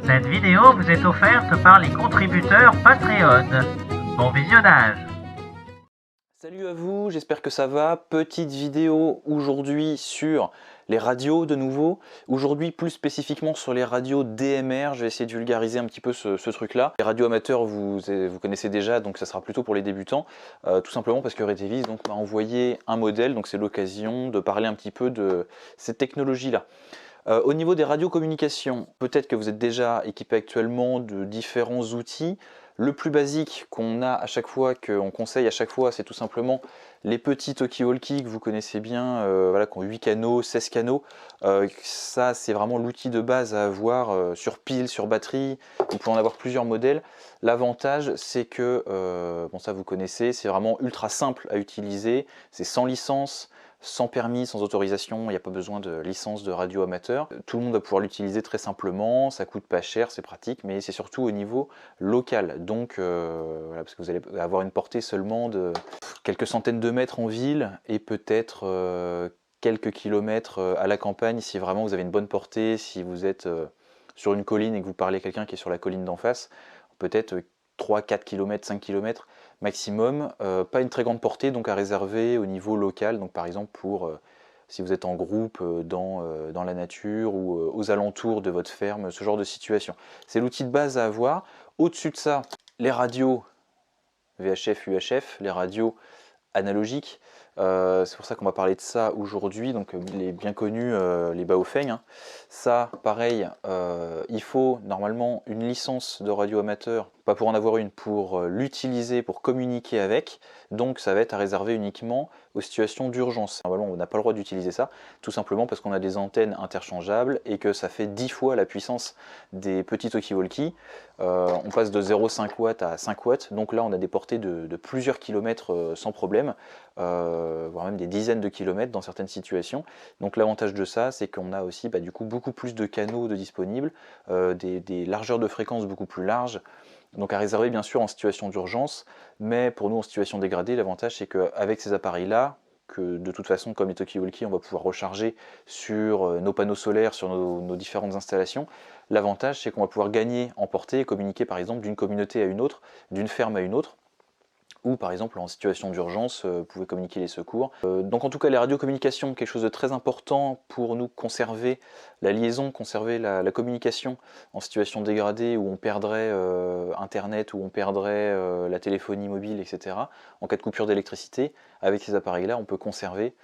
Cette vidéo vous est offerte par les contributeurs Patreon. Bon visionnage. Salut à vous, j'espère que ça va. Petite vidéo aujourd'hui sur les radios de nouveau. Aujourd'hui plus spécifiquement sur les radios DMR. Je vais essayer de vulgariser un petit peu ce truc-là. Les radios amateurs vous connaissez déjà, donc ça sera plutôt pour les débutants. Tout simplement parce que Retevis m'a envoyé un modèle, donc c'est l'occasion de parler un petit peu de cette technologie-là. Au niveau des radiocommunications, peut-être que vous êtes déjà équipé actuellement de différents outils. Le plus basique qu'on a à chaque fois, qu'on conseille à chaque fois, c'est tout simplement les petits talkie-walkie que vous connaissez bien, voilà, qui ont 8 canaux, 16 canaux. Ça, c'est vraiment l'outil de base à avoir sur pile, sur batterie. Vous pouvez en avoir plusieurs modèles. L'avantage, c'est que, bon ça vous connaissez, c'est vraiment ultra simple à utiliser. C'est sans licence, sans permis, sans autorisation, il n'y a pas besoin de licence de radio amateur. Tout le monde va pouvoir l'utiliser très simplement, ça coûte pas cher, c'est pratique, mais c'est surtout au niveau local. Donc, voilà, parce que vous allez avoir une portée seulement de quelques centaines de mètres en ville et peut-être quelques kilomètres à la campagne si vraiment vous avez une bonne portée, si vous êtes sur une colline et que vous parlez à quelqu'un qui est sur la colline d'en face, peut-être 3, 4 km, 5 km maximum, pas une très grande portée, donc à réserver au niveau local, donc par exemple pour si vous êtes en groupe dans la nature ou aux alentours de votre ferme, ce genre de situation. C'est l'outil de base à avoir. Au-dessus de ça, les radios VHF, UHF, les radios analogiques. C'est pour ça qu'on va parler de ça aujourd'hui, donc les bien connus, les Baofeng. Hein. Ça, pareil, il faut normalement une licence de radio amateur, pas pour en avoir une, pour l'utiliser, pour communiquer avec. Donc ça va être à réserver uniquement aux situations d'urgence. Normalement, on n'a pas le droit d'utiliser ça, tout simplement parce qu'on a des antennes interchangeables et que ça fait 10 fois la puissance des petits talkie-walkie. On passe de 0,5 watts à 5 watts, donc là on a des portées de plusieurs kilomètres sans problème. Voire même des dizaines de kilomètres dans certaines situations. Donc l'avantage de ça, c'est qu'on a aussi du coup beaucoup plus de canaux de disponibles, des largeurs de fréquences beaucoup plus larges, donc à réserver bien sûr en situation d'urgence, mais pour nous en situation dégradée, l'avantage c'est qu'avec ces appareils-là, que de toute façon comme les talkie-walkie on va pouvoir recharger sur nos panneaux solaires, sur nos différentes installations, l'avantage c'est qu'on va pouvoir gagner en portée et communiquer par exemple d'une communauté à une autre, d'une ferme à une autre, ou par exemple en situation d'urgence, vous pouvez communiquer les secours. Donc en tout cas les radiocommunications, quelque chose de très important pour nous, conserver la liaison, conserver la communication en situation dégradée où on perdrait internet, où on perdrait la téléphonie mobile, etc. En cas de coupure d'électricité, avec ces appareils là on peut conserver,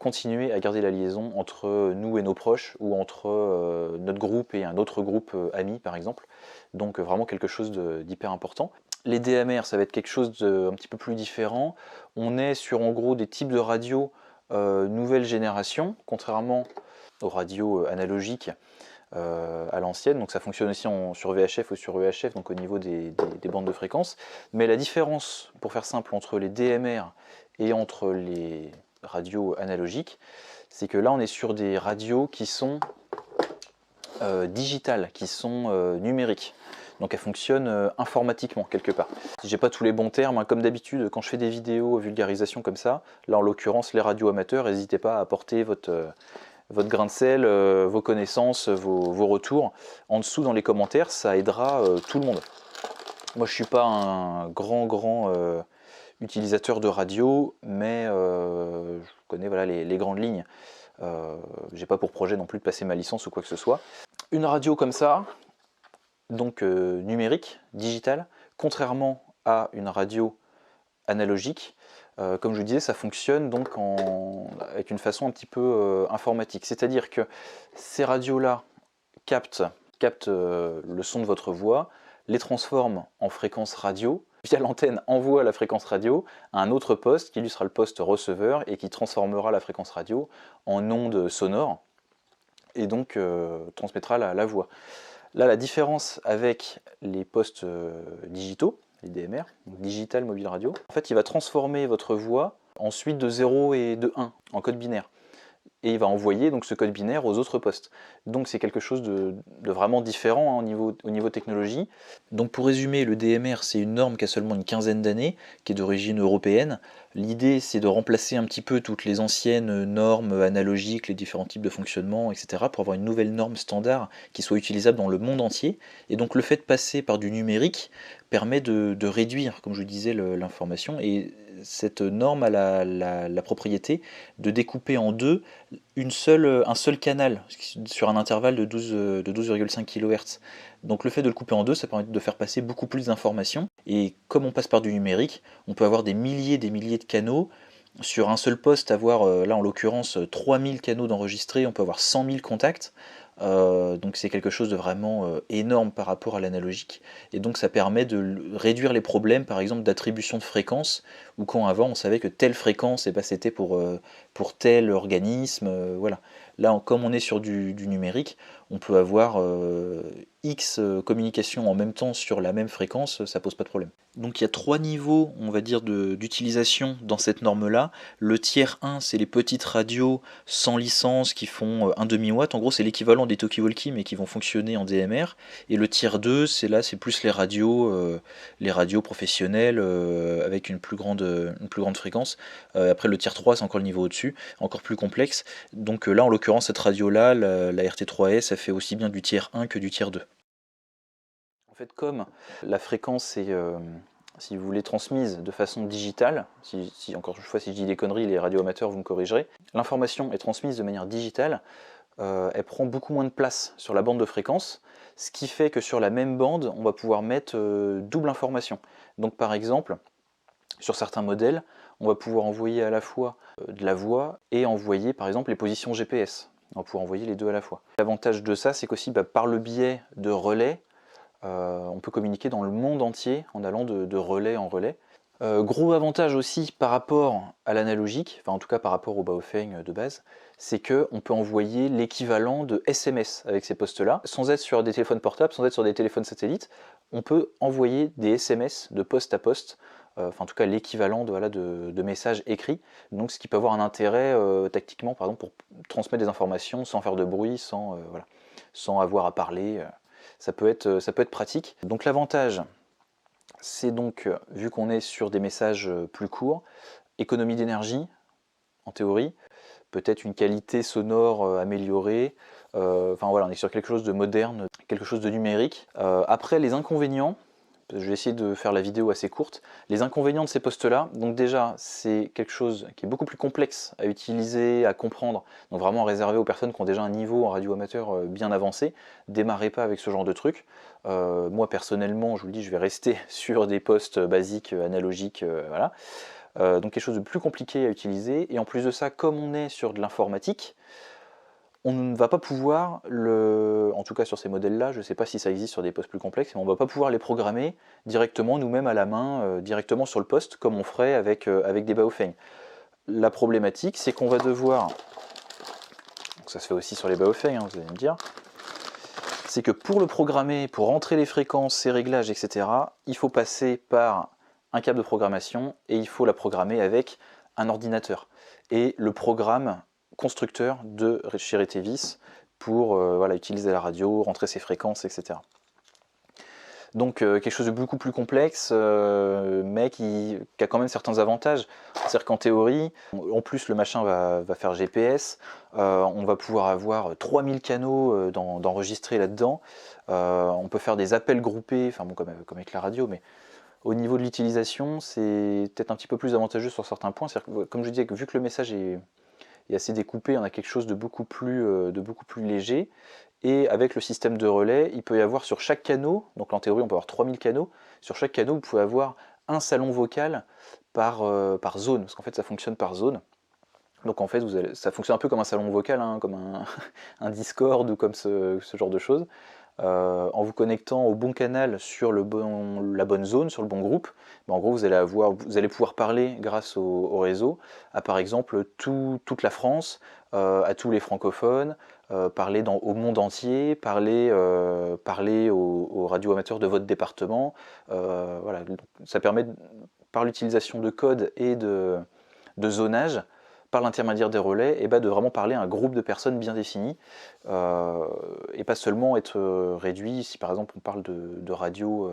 continuer à garder la liaison entre nous et nos proches, ou entre notre groupe et un autre groupe ami par exemple. Donc vraiment quelque chose d'hyper important. Les DMR, ça va être quelque chose de un petit peu plus différent. On est sur en gros des types de radios nouvelle génération, contrairement aux radios analogiques à l'ancienne. Donc ça fonctionne aussi sur VHF ou sur EHF, donc au niveau des bandes de fréquences. Mais la différence, pour faire simple, entre les DMR et entre les radios analogiques, c'est que là on est sur des radios qui sont digitales, qui sont numériques. Donc elle fonctionne informatiquement quelque part. Si j'ai pas tous les bons termes, hein, comme d'habitude quand je fais des vidéos vulgarisation comme ça, là en l'occurrence les radios amateurs, n'hésitez pas à apporter votre grain de sel, vos connaissances, vos retours en dessous dans les commentaires, ça aidera tout le monde. Moi je suis pas un grand utilisateur de radio, mais je connais voilà, les grandes lignes. J'ai pas pour projet non plus de passer ma licence ou quoi que ce soit. Une radio comme ça, donc numérique, digitale, contrairement à une radio analogique, comme je vous disais, ça fonctionne donc avec une façon un petit peu informatique. C'est-à-dire que ces radios-là captent le son de votre voix, les transforment en fréquence radio, via l'antenne envoie la fréquence radio à un autre poste qui lui sera le poste receveur et qui transformera la fréquence radio en onde sonore et donc transmettra la voix. Là, la différence avec les postes digitaux, les DMR, donc Digital Mobile Radio, en fait, il va transformer votre voix en suite de 0 et de 1 en code binaire. et il va envoyer donc ce code binaire aux autres postes. Donc c'est quelque chose de vraiment différent, hein, au niveau technologie. Donc pour résumer, le DMR c'est une norme qui a seulement une quinzaine d'années, qui est d'origine européenne. L'idée c'est de remplacer un petit peu toutes les anciennes normes analogiques, les différents types de fonctionnement, etc. pour avoir une nouvelle norme standard qui soit utilisable dans le monde entier. Et donc le fait de passer par du numérique permet de réduire, comme je vous disais, l'information, et cette norme a la propriété de découper en deux un seul canal sur un intervalle de 12,5 kHz. Donc le fait de le couper en deux, ça permet de faire passer beaucoup plus d'informations, et comme on passe par du numérique, on peut avoir des milliers de canaux, sur un seul poste avoir, là en l'occurrence, 3000 canaux d'enregistrés, on peut avoir 100 000 contacts. Donc c'est quelque chose de vraiment énorme par rapport à l'analogique, et donc ça permet de réduire les problèmes par exemple d'attribution de fréquences, ou quand avant on savait que telle fréquence c'était pour tel organisme, voilà. Là comme on est sur du numérique, on peut avoir X communications en même temps sur la même fréquence, ça pose pas de problème. Donc il y a trois niveaux, on va dire, d'utilisation dans cette norme-là. Le tiers 1, c'est les petites radios sans licence qui font 1 demi-watt. En gros, c'est l'équivalent des talkie-walkie, mais qui vont fonctionner en DMR. Et le tiers 2, c'est plus les radios professionnelles avec une plus grande fréquence. Après, le tiers 3, c'est encore le niveau au-dessus, encore plus complexe. Donc là, en l'occurrence, cette radio-là, la RT3S, ça fait aussi bien du tiers 1 que du tiers 2. En fait, comme la fréquence est, si vous voulez, transmise de façon digitale, encore une fois, si je dis des conneries, les radioamateurs, vous me corrigerez, l'information est transmise de manière digitale, elle prend beaucoup moins de place sur la bande de fréquence, ce qui fait que sur la même bande, on va pouvoir mettre double information. Donc par exemple, sur certains modèles, on va pouvoir envoyer à la fois de la voix et envoyer par exemple les positions GPS. On va pouvoir envoyer les deux à la fois. L'avantage de ça, c'est qu'aussi par le biais de relais, on peut communiquer dans le monde entier en allant de relais en relais. Gros avantage aussi par rapport à l'analogique, enfin en tout cas par rapport au Baofeng de base, c'est qu'on peut envoyer l'équivalent de SMS avec ces postes-là, sans être sur des téléphones portables, sans être sur des téléphones satellites. On peut envoyer des SMS de poste à poste, enfin en tout cas l'équivalent de messages écrits, donc ce qui peut avoir un intérêt tactiquement, par exemple, pour transmettre des informations sans faire de bruit, sans avoir à parler. Ça peut être pratique. Donc l'avantage, c'est donc, vu qu'on est sur des messages plus courts, économie d'énergie, en théorie, peut-être une qualité sonore améliorée, enfin voilà, on est sur quelque chose de moderne, quelque chose de numérique. Après, les inconvénients, je vais essayer de faire la vidéo assez courte. Les inconvénients de ces postes-là, donc déjà, c'est quelque chose qui est beaucoup plus complexe à utiliser, à comprendre, donc vraiment réservé aux personnes qui ont déjà un niveau en radio amateur bien avancé. Démarrez pas avec ce genre de truc. Moi, personnellement, je vous le dis, je vais rester sur des postes basiques, analogiques, voilà. Donc quelque chose de plus compliqué à utiliser, et en plus de ça, comme on est sur de l'informatique, on ne va pas pouvoir, en tout cas sur ces modèles-là, je ne sais pas si ça existe sur des postes plus complexes, mais on ne va pas pouvoir les programmer directement nous-mêmes à la main, directement sur le poste, comme on ferait avec des Baofeng. La problématique, c'est qu'on va devoir, donc ça se fait aussi sur les Baofeng, hein, vous allez me dire, c'est que pour le programmer, pour rentrer les fréquences, ses réglages, etc., il faut passer par un câble de programmation, et il faut la programmer avec un ordinateur. Et le programme constructeur de chez Retevis pour utiliser la radio, rentrer ses fréquences, etc. Donc quelque chose de beaucoup plus complexe, mais qui a quand même certains avantages. C'est-à-dire qu'en théorie, en plus le machin va faire GPS, on va pouvoir avoir 3000 canaux d'enregistrés là-dedans, on peut faire des appels groupés, enfin bon, comme avec la radio, mais au niveau de l'utilisation, c'est peut-être un petit peu plus avantageux sur certains points. Que, comme je disais, vu que le message est assez découpé, on a quelque chose de beaucoup plus léger. Et avec le système de relais, il peut y avoir sur chaque canot, donc en théorie on peut avoir 3000 canaux, sur chaque canot vous pouvez avoir un salon vocal par zone, parce qu'en fait ça fonctionne par zone. Donc en fait ça fonctionne un peu comme un salon vocal, hein, comme un Discord ou comme ce genre de choses. En vous connectant au bon canal sur la bonne zone, sur le bon groupe, en gros vous allez pouvoir parler grâce au réseau à par exemple toute la France, à tous les francophones, parler au monde entier, parler aux radioamateurs de votre département. Voilà. Ça permet, par l'utilisation de codes et de zonage, par l'intermédiaire des relais, et de vraiment parler à un groupe de personnes bien défini, et pas seulement être réduit, si par exemple on parle de radio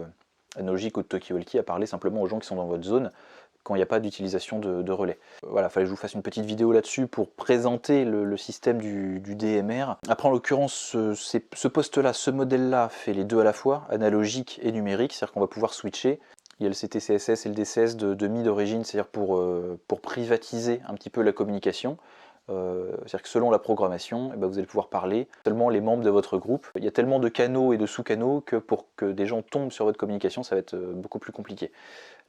analogique ou de talkie-walkie, à parler simplement aux gens qui sont dans votre zone, quand il n'y a pas d'utilisation de relais. Voilà, il fallait que je vous fasse une petite vidéo là-dessus pour présenter le système du DMR. Après, en l'occurrence, ce poste-là, ce modèle-là fait les deux à la fois, analogique et numérique, c'est-à-dire qu'on va pouvoir switcher. Il y a le CTCSS et le DCS de MI d'origine, c'est-à-dire pour privatiser un petit peu la communication. C'est-à-dire que selon la programmation, vous allez pouvoir parler seulement les membres de votre groupe. Il y a tellement de canaux et de sous-canaux que pour que des gens tombent sur votre communication, ça va être beaucoup plus compliqué.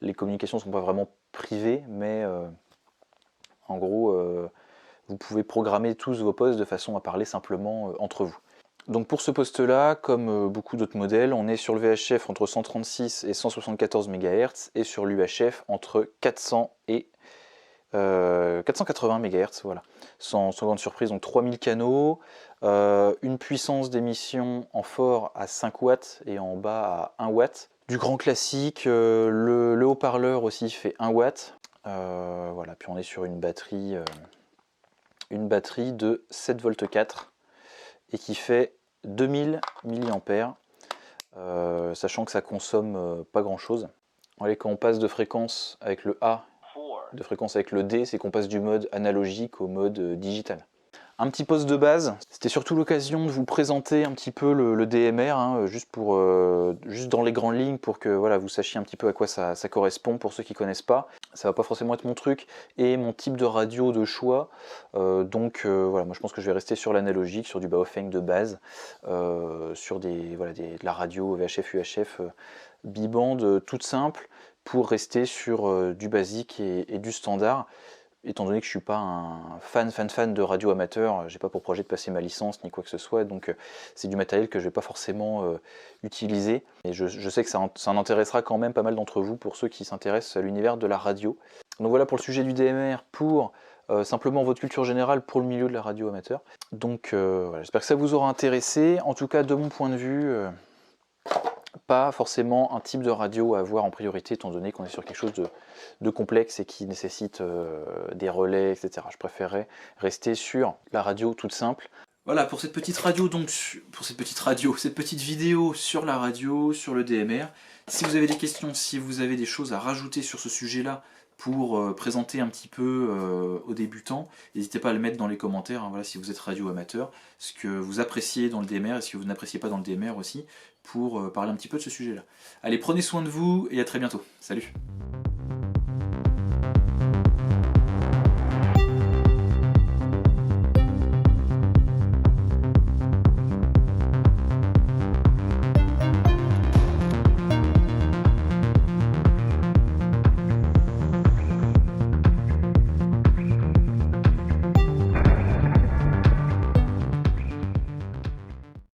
Les communications ne sont pas vraiment privées, mais en gros, vous pouvez programmer tous vos postes de façon à parler simplement entre vous. Donc pour ce poste-là, comme beaucoup d'autres modèles, on est sur le VHF entre 136 et 174 MHz et sur l'UHF entre 400 et 480 MHz, voilà, sans grande surprise. Donc 3000 canaux, une puissance d'émission en fort à 5 watts et en bas à 1 watt. Du grand classique, le haut-parleur aussi fait 1 watt. Voilà, puis on est sur une batterie de 7 volts 4 et qui fait 2000 mAh, sachant que ça consomme pas grand chose. Quand on passe de fréquence avec le A, de fréquence avec le D, c'est qu'on passe du mode analogique au mode digital. Un petit poste de base, c'était surtout l'occasion de vous présenter un petit peu le DMR, hein, juste dans les grandes lignes pour que voilà, vous sachiez un petit peu à quoi ça correspond pour ceux qui ne connaissent pas. Ça va pas forcément être mon truc et mon type de radio de choix, donc voilà, moi je pense que je vais rester sur l'analogique, sur du Baofeng de base, sur de la radio VHF, UHF, bibande toute simple, pour rester sur du basique et du standard. Étant donné que je suis pas un fan de radio amateur, j'ai pas pour projet de passer ma licence ni quoi que ce soit, donc c'est du matériel que je vais pas forcément utiliser. Et je sais que ça en intéressera quand même pas mal d'entre vous, pour ceux qui s'intéressent à l'univers de la radio. Donc voilà pour le sujet du DMR, pour simplement votre culture générale pour le milieu de la radio amateur. Donc voilà, j'espère que ça vous aura intéressé. En tout cas, de mon point de vue, pas forcément un type de radio à avoir en priorité, étant donné qu'on est sur quelque chose de complexe et qui nécessite des relais, etc. Je préférerais rester sur la radio toute simple. Voilà pour cette petite radio, donc cette petite vidéo sur la radio, sur le DMR. Si vous avez des questions, si vous avez des choses à rajouter sur ce sujet-là, pour présenter un petit peu aux débutants, n'hésitez pas à le mettre dans les commentaires, hein, voilà, si vous êtes radio amateur, ce que vous appréciez dans le DMR et ce que vous n'appréciez pas dans le DMR aussi, pour parler un petit peu de ce sujet-là. Allez, prenez soin de vous et à très bientôt. Salut!